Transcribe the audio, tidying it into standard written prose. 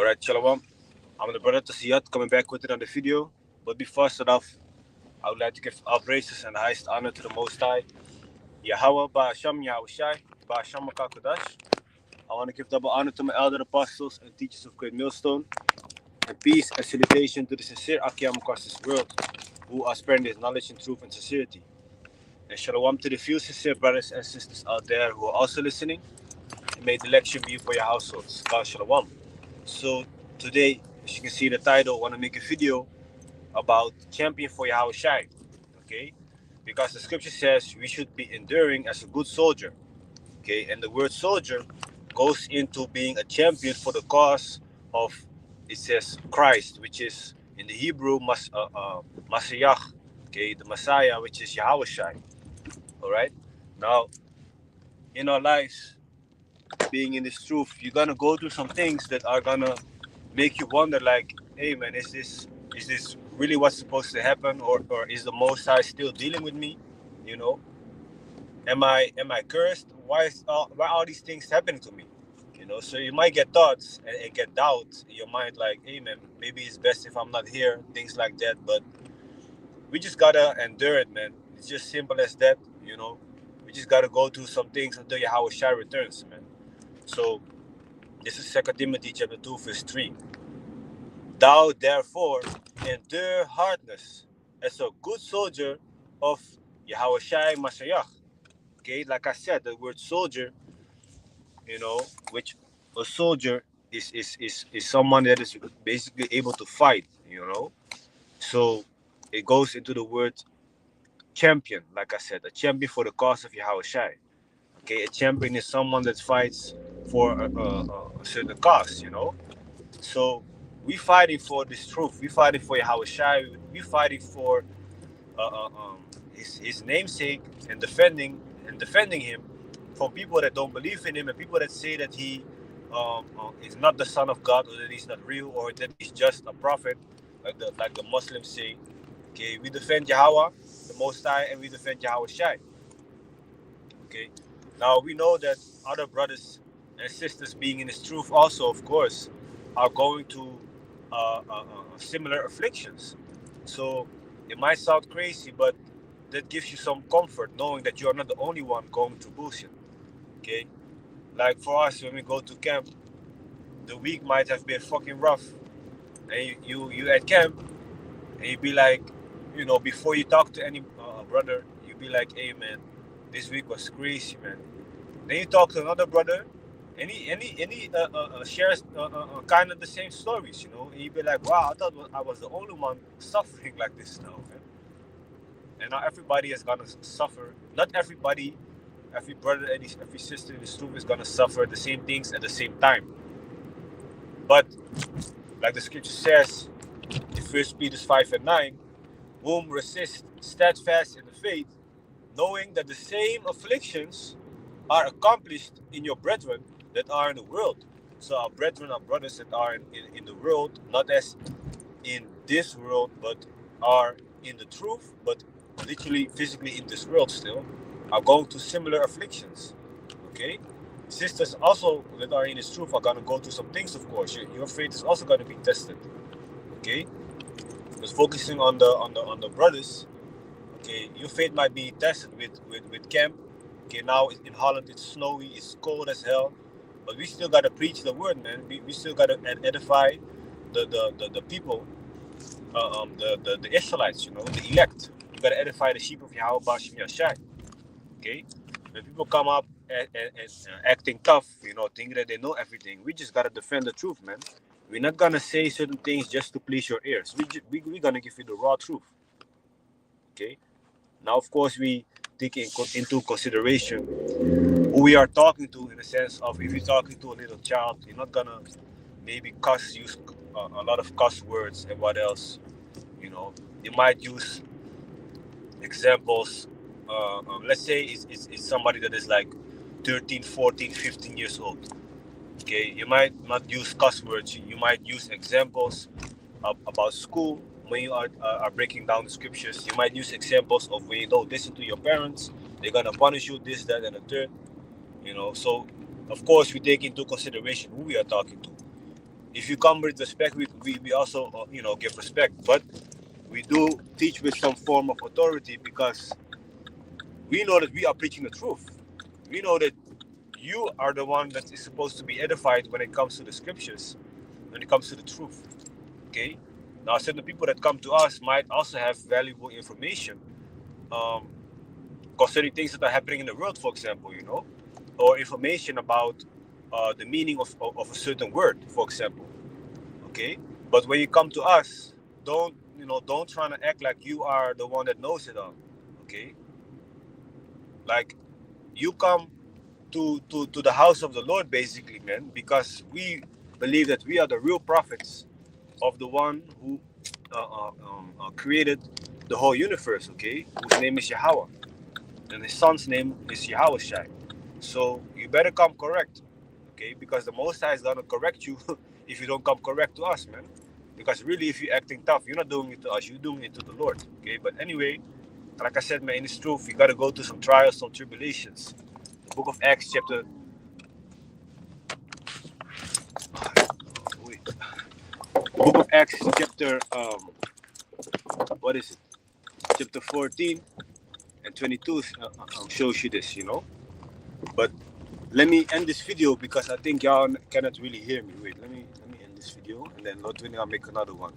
Alright, Shalom. I'm the brother Tasiyat coming back with another video. But before I start off, I would like to give all praises and the highest honor to the Most High, Yahweh, Ba'asham Yahawashi, Ba'asham Makakodash. I want to give double honor to my elder apostles and teachers of Great Millstone, and peace and salutation to the sincere Akiyam across this world, who are spreading this knowledge and truth and sincerity. And Shalom to the few sincere brothers and sisters out there who are also listening, and may the lecture be for your households. God Shalom. So today, as you can see in the title, I want to make a video about champion for Yahawashi. Okay? Because the scripture says we should be enduring as a good soldier. Okay, and the word soldier goes into being a champion for the cause of, it says, Christ, which is in the Hebrew Messiah, okay, the Messiah, which is Yahawashi. All right. Now, in our lives, being in this truth, you're gonna go through some things that are gonna make you wonder, like, hey man, is this really what's supposed to happen, or is the Most High still dealing with me? You know, am I cursed? Why are these things happening to me? You know, so you might get thoughts and get doubts in your mind, like, hey man, maybe it's best if I'm not here, things like that. But we just gotta endure it, man. It's just simple as that. You know, we just gotta go through some things until Yahawashi returns, man. So this is 2 Timothy chapter 2, verse 3. Thou therefore endure hardness as a good soldier of Yahawashi Mashiach. Okay, like I said, the word soldier, you know, which a soldier is someone that is basically able to fight, you know. So it goes into the word champion, like I said, a champion for the cause of Yahawashi. Okay, a champion is someone that fights for a certain cause, you know. So we fighting for this truth. We fighting for Yahawashi. We fighting for uh, uh, um, his namesake, and defending him from people that don't believe in him, and people that say that he is not the son of God, or that he's not real, or that he's just a prophet, like the Muslims say. Okay, we defend Yahweh, the Most High, and we defend Yahawashi. Okay, now we know that other brothers and sisters being in this truth also, of course, are going to similar afflictions. So it might sound crazy, but that gives you some comfort knowing that you are not the only one going through bullshit. Okay, like for us, when we go to camp, the week might have been fucking rough, and you at camp, and you be like, you know, before you talk to any brother, you be like, hey man, this week was crazy, man. Then you talk to another brother, and he shares kind of the same stories, you know. And you be like, wow, I thought I was the only one suffering like this now, man. And now everybody is gonna suffer. Not everybody, every brother and every sister in this room is gonna suffer the same things at the same time. But like the scripture says in 1 Peter 5:9, whom resist steadfast in the faith, knowing that the same afflictions are accomplished in your brethren that are in the world. So our brethren, our brothers that are in the world, not as in this world, but are in the truth, but literally physically in this world still, are going through similar afflictions. Okay? Sisters also that are in this truth are going to go through some things, of course. Your faith is also going to be tested. Okay? Because focusing on the brothers, okay, your faith might be tested with camp. Okay, now in Holland it's snowy, it's cold as hell, but we still gotta preach the word, man. We still gotta edify the people, the Israelites, you know, the elect. We gotta edify the sheep of Yahweh Bashim Yashai. Okay, when people come up and acting tough, you know, thinking that they know everything, we just gotta defend the truth, man. We're not gonna say certain things just to please your ears. We're gonna give you the raw truth. Okay. Now, of course, we take into consideration who we are talking to, in the sense of, if you're talking to a little child, you're not gonna maybe use a lot of cuss words and what else. You know, you might use examples. Let's say it's somebody that is like 13, 14, 15 years old. Okay, you might not use cuss words. You might use examples about school. When you are breaking down the scriptures, you might use examples of when you don't listen to your parents, they're gonna punish you, this, that, and the third. You know, so of course we take into consideration who we are talking to. if you come with respect, we also give respect, but we do teach with some form of authority, because we know that we are preaching the truth. We know that you are the one that is supposed to be edified when it comes to the scriptures, when it comes to the truth. Okay. Now, certain people that come to us might also have valuable information, um, concerning things that are happening in the world, for example, or information about the meaning of a certain word, for example. Okay. But when you come to us, don't try to act like you are the one that knows it all. Okay. Like, you come to the house of the Lord, basically, man, because we believe that we are the real prophets of the one who created the whole universe, okay, whose name is Yahweh, and his son's name is Yahawashi. So you better come correct, okay, because the Most High is gonna correct you if you don't come correct to us, man. Because really, if you're acting tough, you're not doing it to us, you're doing it to the Lord, okay. But anyway, like I said, man, in this truth, you gotta go through some trials, some tribulations. The book of Acts, chapter. Wait. Book of Acts, chapter. What is it? Chapter 14 and 22 shows you this. But let me end this video because I think y'all cannot really hear me. Wait, let me end this video, and then Lord willing, I'll make another one.